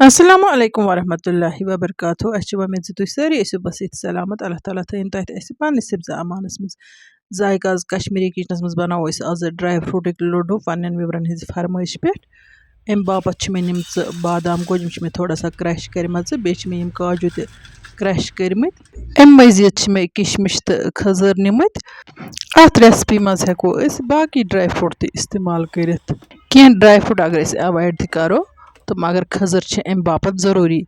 Assalamu alaikum warahmatullahi wabarakatuh. Ashu wamid tu sari isu basit salamat Allah Taala thain tait esi panis sibza amanas muz zaigaz Kashmiri kitchens muz banawo is az dry fruit ladoo pannen vibran his farmaish pet em bapat ch me nimts badam gojim ch me thoda sa crash karimaz be ch me im kaju te crash karimit em maziyat ch me kishmish te khajoor nimit at recipe maz heko is baki dry fruit te istemal karit kien dry fruit agar is avoid thi karo तो मगर खजर अम बापत ज़रूरी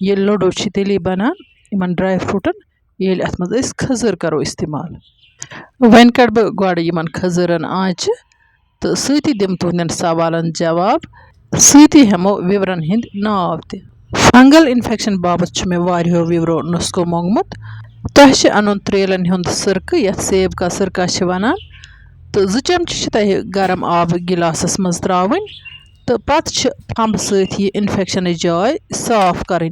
ये लडो तेली बनान in dry फ्रूटन ये अत मज खजर करो इस्तेमाल वन कड़ बह गड इन खजरन आँच तो सती दिम तुहदन सवालन जवाब सती हेमो विवरन हिंद नाव त फंगल इन्फेक्शन बाबत मे वारियो विवरो नुस्खो मोंगमुत तह अन त्रेलन हुंद सिरक यथ सेब का सिरका वनान तो 2 चमच तह गरम आब गिलासस मज त्रावन तो पत फंब सत इन्फेक्शन जाय साफ कर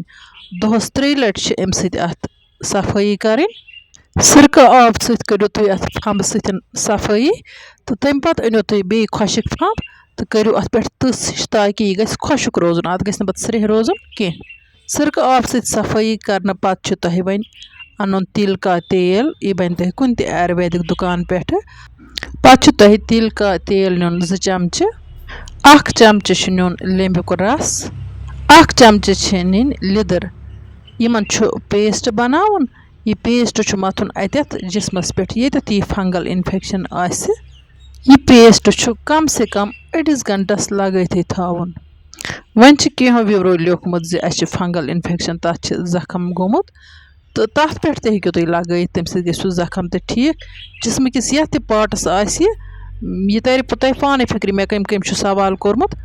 दोहस 3 लट अम सत सफाई कर सिरका आब सत करो तुम अत फंब सत सफाई तो तम पत अनो तुम बे खुशक फंब तो करो अत पे तस हिश ताकि यह गि खुशक रोजन अत गि स्रेह रोजन कह सिरका आब सत सफाई कर पत तुह वन अन तिल का तेल यह बन तुह कुन आयुर्वेदिक दुकान पे पत तुह तिल का तेल नुन 2 चमच 1 चमच नुन लेम्बुक रस 1 चमच नीन लिदर इन पेस्ट बनावन यह पेस्ट मथुन अत जिसमस पे ये फंगल इन्फेक्शन यह पेस्ट कम से कम 1 घंटस लगत थवन वन कहो विवरो लिखमुत अस फंगल इन्फेक्शन तथ जख्म गोमुत तो तथ पे हेको तुम लगे तम सो जख्म तो ठीक जिसम किस ये पार्टस यह तर तुह पाने फिक्र मे कम कम सवाल कोर्मुत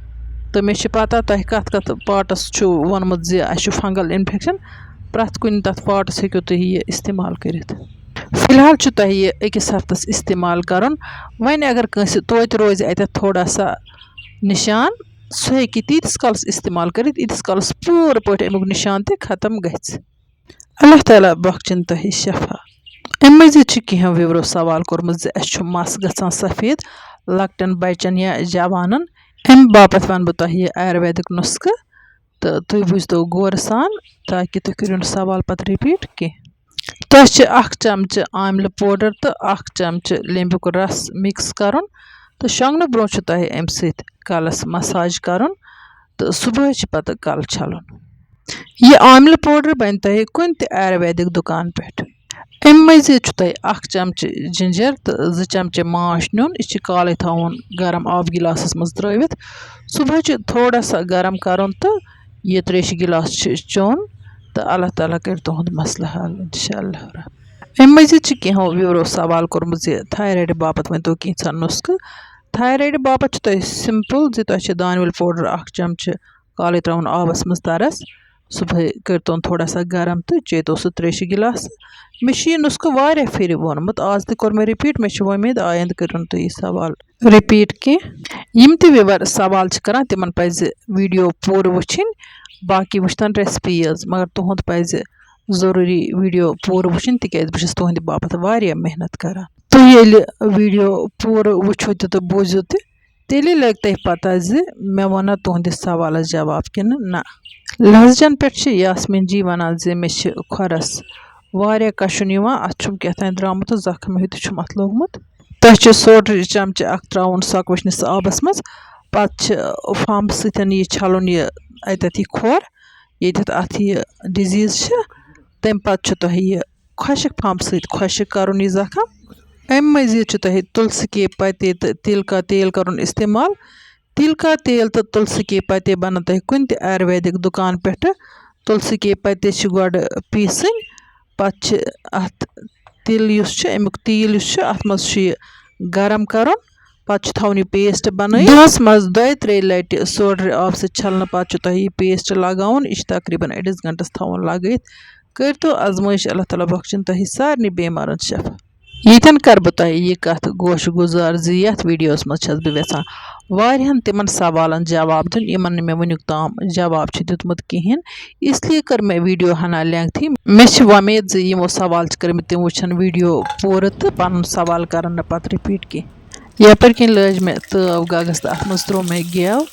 तो मे पता तुह कत कत पार्टस वोनमुत फंगल इन्फेक्शन प्रथ कुन तथ पार्टस हेको तुम यह इस्तेमाल कर फिलहाल तुह यह 1 हफ्तस इस्तेमाल कर वन अगर कंस तोत रोज अत थोड़ा सा निशान सह हेकि तीस कालस इस्तेमाल कर ईतिस कालस पूर पे अमुक निशान ते खत्म गि अल्लाह ताला बख्शन तुह शफा अम मजीद कहो विवरो सवाल कोर्मुत अस मस गसान सफ़ेद लकटन बचन या जवानन अम बापत वन बह तुह यह आयुर्वेदिक नुस्ख तो तुम बुझो गौर सान ताकि तुम करो सवाल पत रिपीट कह तुह 1 चमच आमल पाउडर तो 1 चमच लेम्बुक रस मिक्स कर तो शोंगन ब्रो तुह अम सत कलस मसाज कर तो सुबह पत कल छलन यह आमल पाउडर बन तुह कुन आयुर्वेदिक दुकान पे अम मजीद तुह 1 चमच जिंजर तो 2 चमच माश नुन यह काले थवन गरम आब गिलासस मज त्रवित सुबह थोड़ा सा गरम कर तो यह 3 गिलास चोन तो अल्लाह ताला कर तुहद मसल हल इंशाअल्लाह अम मजीद कहो विवरो सवाल कोर्मुत थायराइड बापत वन तो कैसा नुस्ख थायराइड बापत तुह सिंपल तुह दानवल पाउडर 1 चमच काले त्रवन आबस मज तरस सुबह करतो थोड़ा सा गरम तो चेतो सह 3 गिलास मे यह नुस्ख वारिया फिर वोनमुत आज तो कोर मे रिपीट मे उम्मीद आयंद करो तुम सवाल रिपीट कम त व्यूवर सवाल करान तिमन पज वीडियो पूर वुचिन बाकी वुचतन रेसिपी मगर तुहद पज जरूरी वीडियो पूर वुचिन तिकाज बस तुहद बापत वारिया मेहनत करान तुम ये वीडियो पूर वुचो तो बूझो तेली लग तुह पता मे वना तुहद सवाल जवाब कि ना लहजन पे यासमीन जी वनान मे खोरस वारिया कशुन अत क्या द्रामुत जख्म हित अत लोगमुत तुह सोडर चमच 1 त्रावन सक वचनस आबस मज पत फंब सतन यह छलन यह अत खोर ये अत यह डिजीज तम पत तुह यह खुशक फंब सत खुशक कर यह जख्म अम मजीद तुह तुलसी के पत्ते तो तिल का तेल कर इस्तेमाल तिल का तेल तो तुलसी के पत्ते बन तुह कुन आयुर्वेदिक दुकान पे तुलसी के पत्ते गड पीसन पत अत तिल अमुक तेल अत मज गरम कर पत थवन यह पेस्ट बन दस मज 2-3 लट सोडर आब छलन पत तुह यह पेस्ट लगान यह तकरीबन 1 घंटस थवन लगित कर तो आजमाइश अल्लाह ताला बख्शन तुह सारे बेमारन शफा यन कर बह तुह यह कत गोश गुजार यथ वीडियोस मज बह यचान वारियान तिमन सवालन जवाब दिन इन मे वनुक ताम जवाब दितमुत कहें इसलिए कर मे वीडियो हना लेंथी मे उम्मीद यमो सवाल कर्म तम वुचन वीडियो पूर तो पन सवाल कर पत रिपीट कह यपर कन लज मे तव गगस अत मज त्रो मे गेव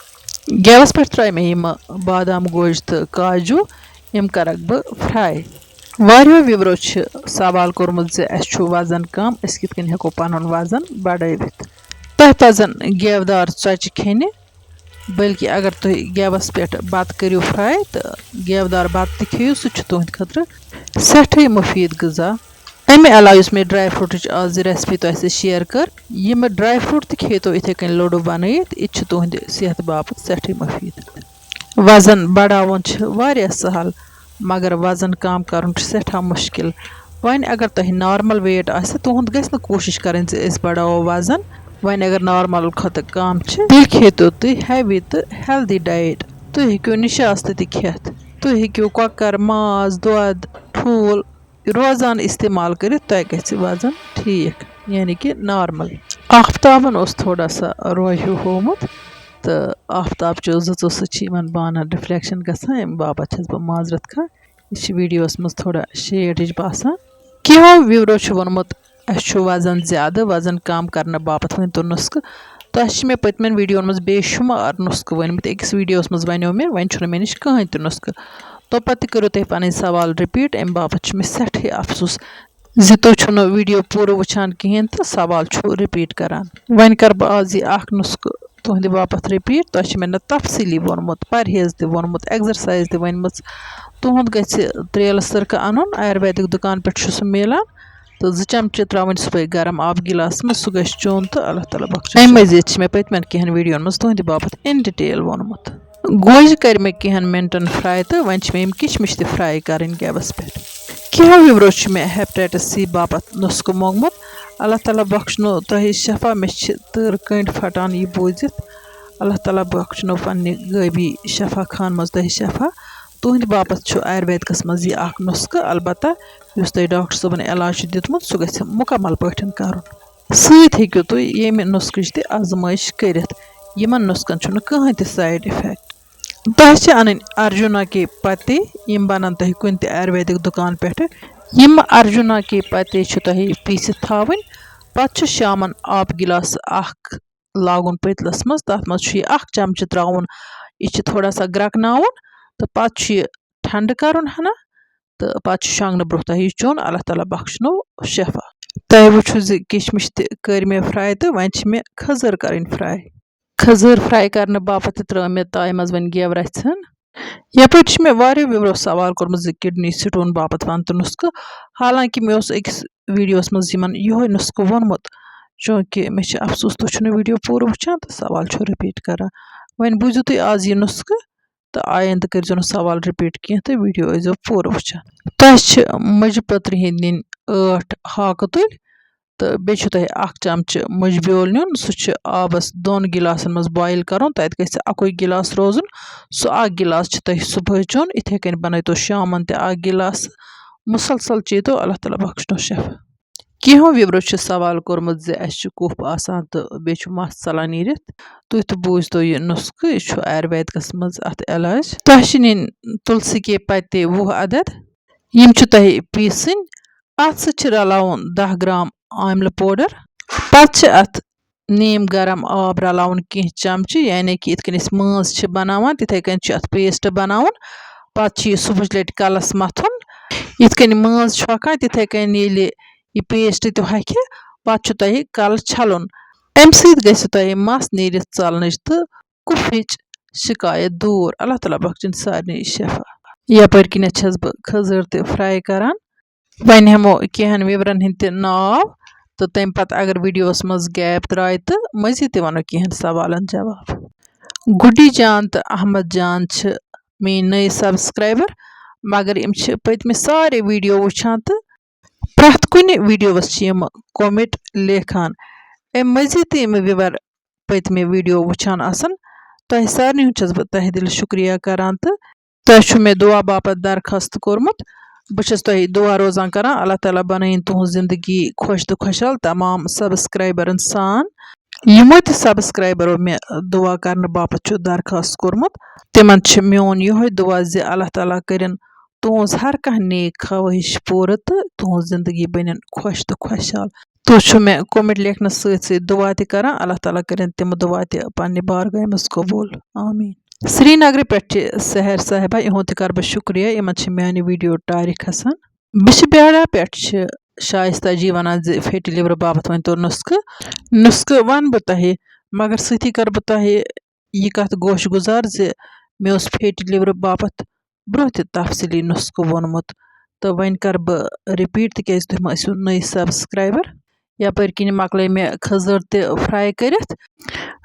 गैस पे त्रा मे बादाम गोश तो काजू यम करक बह फ्राई वारियो विवरो सवाल कोर्मुत जे अस वजन कम अस कित कन हेको पनुन वजन बढ़ावित तह पजन गेवदार चोचि खेने बल्कि अगर तुम गेवस पे बत करो फ्राई तो गेवदार बत खेव सह तुहद खतर सठे मुफीद गजा अमे अलावा मे ड्राई फ्रूट आज रेसिपी तुह शेयर कर यम ड्राई फ्रूट तो इथे कन लड्डू बनत यह तुहद सेहत बापत सठे मुफीद वजन बढ़ावन वारिया सहल मगर वजन कम कर सठा मुश्किल वन अगर तुह नॉर्मल वेट आ तुहद गि कोशिश करें बढ़ावो वजन वन अगर नॉर्मल खत कम तेल खेतो तुम हैवी तो हेल्दी डाइट तुम हेको निशास्त खेत तुम हेको कॉकर माज दूध ठूल रोजान इस्तेमाल कर वजन ठीक यानी कि नॉर्मल आफ्ताबन थोड़ा सा रोह होमुत तो आफ्ताब जो समान बानन रिफ्लेक्शन गम बापत बह माजरत खा यह वीडियोस मज थोड़ा शेड हिच बासान कहो व्यूरो वोनमुत अस वजन ज्यादा वजन कम करने बापत वन तो नुस्ख तह मे पतमन वीडियो मज बेशुमार नुस्ख वनमत अकिस वीडियोस मज वनो मे वन मे नश कहें तो नुस्ख तो पत्त करो तुम पन सवाल रिपीट अम बापत मे सठे अफसोस जी तुम वीडियो पूरा वुचान कहें तो सवाल रिपीट करान वन कर बह आज यह नुस्ख तुहद बापत रिपीट तुह मे न तफसीली वोनमुत परहेज त वोनमुत एक्सरसाइज त वन तुहद गि त्रेल सिरका अन आयुर्वेदिक दुकान पे सह मिलान तो 2 चमचे त्रावन सुबह गर्म आब गिलास में सह चोन तो अल्लाह ताला बख्श अमे मजीद मे पतमन कहें वीडियो मज तुहद बापत इन डिटेल वोनमुत गोज कर मे कहें मिनटन फ्राई तो वन मे किशमिश त फ्राई कर गैस पे कहो विवरो मे हेपेटाइटिस सी बापत नुस्ख मोगमुत अल्लाह ताला बख्शनो तुह शफा मे तर कंड फटान यह बोजित अल्लाह ताला बख्शनो पन्ने गबी शफा खान मज तुह शफा तुहद बापत आयुर्वेदिकस मज यह नुस्ख अलबत्ता युस तुह डॉक्टर सबन इलाज दितमुत सह गि मुकम्मल पठन कर सत हेक्यो तुह यम नुस्खच त आजमाइश करित यमन नुस्खन छुन कहीं त साइड इफेक्ट तुह अन अर्जुना के पत्ते यम बनन तुह कुन त आयुर्वेदिक दुकान पे यम अर्जुना के पत्ते तुह पीसित थावन पत शामन आब गिलास लागुन पतलस मज तथ मज 1 चमच त्राउन यह थोड़ा सा ग्रकनाउन तो पत ठंड करन हना तो पत शंगन ब्रोह तुह यह चोन अल्लाह ताला बख्शनो शफा तुह वो किशमिश कर मे फ्राई तो वन मे खजर कर फ्राई खजर फ्राई करने बापत त्रा मे ताय मज वन गेव रचन यप मे वारियो विवरो सवाल कोर्मुत किडनी स्टोन बापत वन तो नुस्ख हालांकि मे अकिस वीडियोस मज यो नुस्ख वोनमुत चूँकि मे अफसोस तुम वीडियो पूरा वुचान तो सवाल रिपीट कर वन बूझो तुम आज यह नुस्ख तो आयंद कर सवाल रिपीट कह तो वीडियो जो पूरा वुचान तुह मुज पत्र नीन 8 हाक तुल तो बे तुह 1 चमच मुज ब्योल नुन सह आबस 2 गिलासन मज बॉयल कर तत गि 1 गिलास रोजन सह 1 गिलास तुह सुबह चोन इथे कन बन तो शामन त 1 गिलास मुसलसल चे तो अल्लाह ताला बख्शनो शफा कहो विवरो सवाल कोर्मुत जे अस कुफ आसान तो बे मस चलान नीरित तुह तो बूझ तो यह नुस्ख यह आयुर्वेदिकस मज अत इलाज तुह नीन तुलसी के पत्ते 20 अदद यम तुह पीसन अत सह रलावन 10 ग्राम आमल पाउडर पत अत नीम गरम आब रलावन कह चमच यानी कि इत कन माज बनावान तिथे कन अत पेस्ट बनावन पत यह सुबह लट कलस मथुन इत कन माज हकान तिथे कन यह पेस्ट तो हक पत तुह कल छलुन अम सत मस नीरित चलन तो कुफिच शिकायत दूर अल्लाह ताला बख्शन सारे शफा यपर किन बह खजर त फ्राई करान वन हमो कहन विवरन हिंद नाव तो तम पत अगर वीडियोस मज गैप द्राय तो मजीद त वनो कहन सवालन जवाब गुड्डी जान तो अहमद जान मे नई सब्सक्राइबर मगर यम पतमे सारे वीडियो वुचान तो प्रथ कुन वीडियोस कमेंट लेखान अम मजीद तम विवर पतमे वीडियो वुचान आसन तुह सारे हूँ बह तह दिल शुक्रिया करान तो तुह मे दुआ बापत दरखास्त कोर्मुत बस तुह दुआ रोजान करान अल्लाह ताला बनाइन तुहज जिंदगी खुश तो खुशहाल तमाम सब्सक्राइबरन सान यमो त सब्सक्राइबरो मे दुआ करने बापत दरखास्त कोर्मुत तिमन मोन यो दुआ जे अल्लाह ताला करिन तुहज हर कह नेक ख्वाहिश पूरा तो तुहज जिंदगी बन खुश तो खुशहाल तुम छो मे कमेंट लेखन सत दुआ ति करान अल्लाह ताला करें तिम दुआ ति पन्ने बारगाह मज कबूल आमीन। श्रीनगर पे सहर साहिबा इहुंद कर बह शुक्रिया इन मानी वीडियो टारि खसान। बिशब्याड़ा पे शाइस्ता जी वनान फैटी लिवर बाबत वन तो नुस्ख वन बह तह मगर सती कर बह तह यह कत गोश गुजार मे फैटी लिवर बाबत ब्रोह त तफसीली नुस्ख वोनमुत तो वन कर बह रिपीट तिक तुम नई सब्सक्राइबर यपर किन मकल मे खजूर त फ्राई कर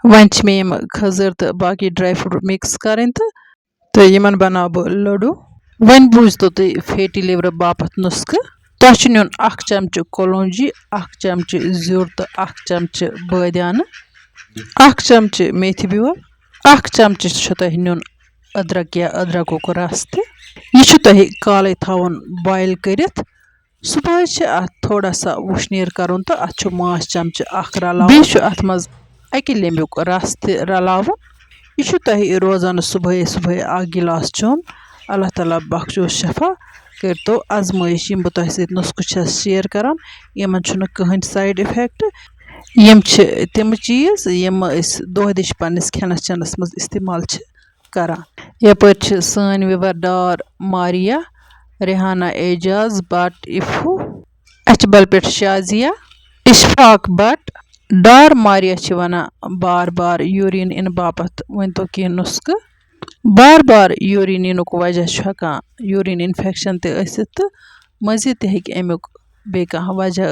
वन मे खजूर तो बाकी ड्राई फ्रूट मिक्स करें तो यमन बनाव बह लड्डू। वन बूझ तो तुम फैटी लिवर बापत नुस्ख तह नुन 1 चमच कलौंजी 1 चमच ज़्यूर तो 1 चमच बादियान 1 चमच मेथी ब्योल 1 चमच तह नुन अदरक या अदरक रस तह तह काले थवन बॉयल कर सुबह अत थोड़ा सा वुशनीर कर तो अत माश चमच रलाव अत मज अकि लेम्बुक रस रलाव यह तह रोजान सुबह सुबह 1 गिलास चोन अल्लाह ताला बख्शो शफा कर तो आजमाइश बह तह सत नुस्ख शेयर करान इन कहन साइड इफेक्ट यम तिम चीज यम दोह दिश पन्निस खेनस चेनस मज इस्तेमाल करान। यपर सन विवर डार मारिया रेहाना एजाज बट इफू अचबल पे शाजिया इशफाक बट डार मारिया वना बार बार यूरिन इन बापत वन तो कह नुस्ख बार बार यूरिन इन वजह हेकान यूरिन इन्फेक्शन तो मजीद तमुक बे कह वजह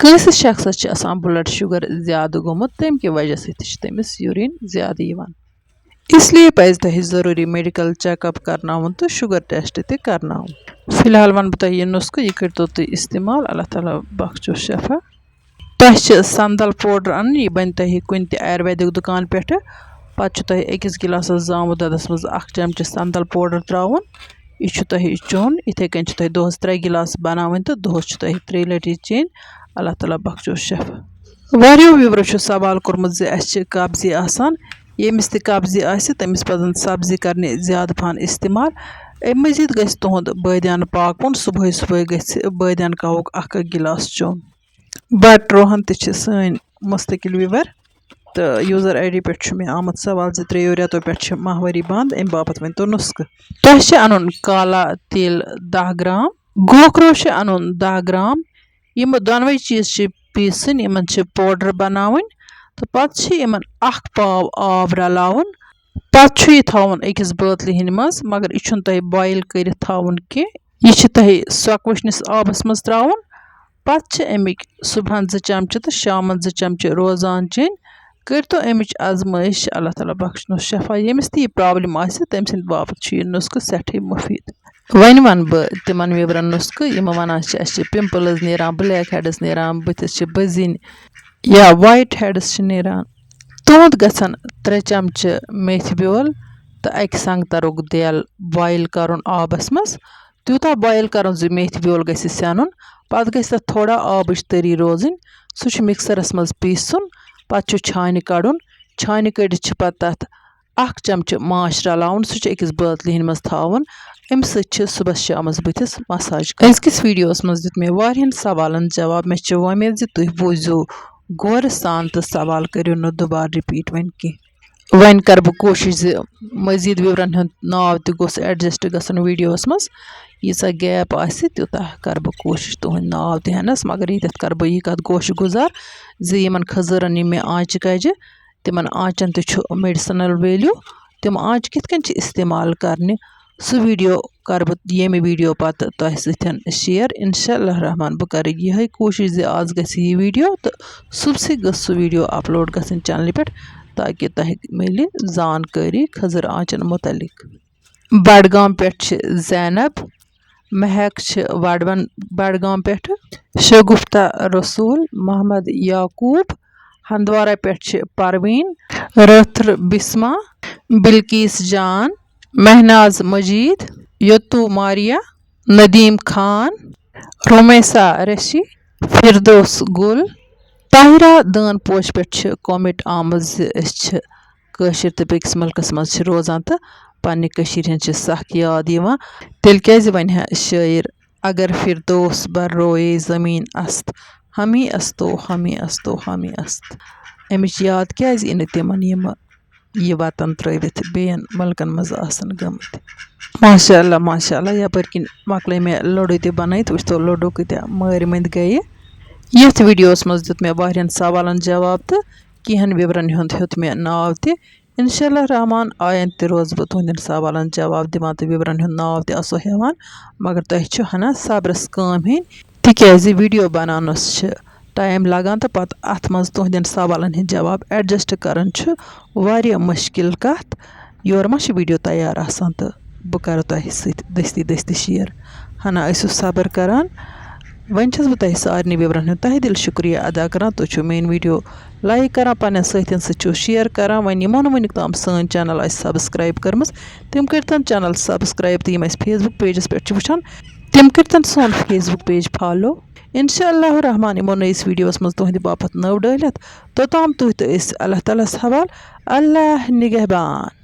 कंस शख्स ब्लड शुगर ज्यादा गोमुत तम कि वजह तमिस यूरिन ज्यादा इसलिए पज तह जरूरी मेडिकल चेकअप करनाउन तो शुगर टेस्ट त करनाउन। फिलहाल वन बह यह नुस्ख यह कर तुम इस्तेमाल अल्लाह ताला बख्शो शफा। तह संदल पाउडर अन यह बन तह कुन आयुर्वेदिक दुकान पे पत् तह अकिस गिलास जामुत ददस मज 1 चमच संदल पाउडर त्राउन यह तह चोन इथे कन तह दोहस 3 गिलास बनावन तो दोहस तह 3 लटि चेन अल्लाह ताला बख्शो शफा। वारियो व्यूवरो सवाल कोर्मुत कब्जी आसान यमिस त कब्जी आसि तमिस पजन सब्जी करने ज्यादा पहन इस्तेमाल अम मजीद गछ तुहद बादियान पाकपुन सुबह सुबह गछ बादियान कावुक 1 गिलास चोन। बट रोहन त सन मुस्तकिल व्यूवर तो यूजर ID पे मे आमद सवाल 3 रेतो पे माहवारी बंद अम बापत वन तो नुस्ख तह अन काला तिल 10 ग्राम गोखरो अन 10 ग्राम यम दोनवे चीज पीसन इन पाउडर बनावन तो पत् इन 1 पाव आब रलावन पत् यह थवन अकिस बोतल हिंद मज मगर यह तह बॉयल कर थवन कह यह तह सोकवशनिस आबस मज त्रावन पत् अमिक सुबह 2 चमच तो शाम 2 चमच रोजान चेन कर तो अमिच आजमाइश अल्लाह ताला बख्शनो शफा यमिस यह प्रॉब्लम तम सद बापत यह नुस्ख सठे मुफीद। वन वन बह तिमन व्यूवरन नुस्ख यम वनान पिंपल्स नेरान ब्लैक हेड्स नेरान बुथिस बजिन या वाइट हेड्स नेरान तुहद गसन 3 चमच मेथी ब्योल तो 1 संगतरुक देल बॉयल कर आबस मज तूता बॉयल कर मेथी ब्योल गस सेनुन पत् गस थोड़ा आबच तरी रोजन सह मिक्सरस मज पीसन पत् छान कड़न छान कड़ित पत् 1 चमच माश रलावन सह अकिस बोतल हिंद मज थवन अम सुबह शाम बुथिस मसाज अजकिस वीडियोस मज दित मे वारियन सवालन जवाब मे उम्मीद तुम बूझो गौर सान तो सवाल करो न दोबार रिपीट वन कह वन कर बह कोशिश मजीद व्यूवरन हुंद नाव त गोस एडजस्ट गसन वीडियोस मज यीसा गैप आसि तूतः कर बह कोशिश तुहंद नाव त हेनस मगर ये कर बह यह कत गोश गुजार यमन खजूरन यम मे आंच कज तिमन आंचन त मेडिसिनल वैल्यू तिम आंच कित कन इस्तेमाल करने सह वीडियो कर बह ये वीडियो पत् तह सतन शेयर इंशाअल्लाह रहमान बह कर यह कोशिश आज गस यह वीडियो तो सुबह गस वीडियो अपलोड गसन चैनल पे ताकि तह मिल जानकारी खजूर आंचन मुतलिक। बडगाम पे जैनब महक बडगाम पे शगुफ्ता रसूल मोहम्मद याकूब हंदवारा पे परवीन रथर बिस्मा बिल्किस जान महनाज मजीद यतु मारिया नदीम खान रोमैसा रशी फिरदौस गुल ताहिरा दान पोश पे कॉमेंट आमज कशिर तो बेकिस मुल्कस मज रोजान तो पन्ने कशीर हंद सख याद तेल क्या वन शायर अगर फिरदौस बर रोए ज़मीन अस्त ہمی استو ہمی استو ہمی است امِچ یاد کیٛازِ یی نہٕ تِمن یہِ وطن ترٲوِتھ بیٚیَن مُلکن منٛز آسن گٔمٕتۍ ماشاء اللہ یپٲرۍ کِنۍ مۄکلٲے مےٚ لڈوٗ تہِ بنٲیِتھ وٕچھ تو لڈوٗ کۭتیاہ مٲرۍ مٔنٛدۍ گٔیہِ یَتھ ویٖڈیوَس منٛز دیُت مےٚ واریاہن سوالن جواب تہٕ کینٛہن وِورن ہُنٛد ہیوٚت مےٚ ناو تہِ اِنشاء اللہ رحمان آیندٕ تہِ روزٕ بہٕ تُہنٛدٮ۪ن سوالن جواب دِوان تہٕ وِورن ہُنٛد ناو تہِ آسو ہٮ۪وان مگر تۄہہِ چھُ ہنا صبرس کٲم ہیٚنۍ تِکیٛازِ ویٖڈیو بناونس چھِ ٹایم لگان تہٕ پتہٕ اتھ منٛز تُہنٛدٮ۪ن سوالن ہٕنٛدۍ جواب اٮ۪ڈجسٹ کرُن چھُ واریاہ مُشکِل کتھ یورٕ ما چھُ ویٖڈیو تیار آسان تہٕ بہٕ کرٕ تۄہہِ سۭتۍ دٔستی دٔستی شیر ہنا ٲسِو صبر کران وۄنۍ چھَس بہٕ تۄہہِ سارنٕے وِورن ہُنٛد تہہِ دِل شُکریہ ادا کران تُہۍ چھِو میٲنۍ ویٖڈیو لایک کران پنٕنٮ۪ن سۭتٮ۪ن سۭتۍ چھِو شیر کران وۄنۍ یِمو نہٕ وٕنیُک تام سٲنۍ چینل آسہِ سبسکرایب کٔرمٕژ تِم کٔرۍتن چینل سبسکرایب تہٕ یِم اَسہِ فیس بُک پیجس پٮ۪ٹھ چھِ وٕچھان تِم کٔرۍتن سون فیس بُک پیج فالو اِنشاء اللہ رحمان یِمو نٔیِس ویٖڈیوَس منٛز تُہنٛدِ باپتھ نٔو ڈٲلِتھ توٚتام تُہۍ تہٕ أسۍ اللہ تعالیٰ ہس حوال اللہ نِگہبان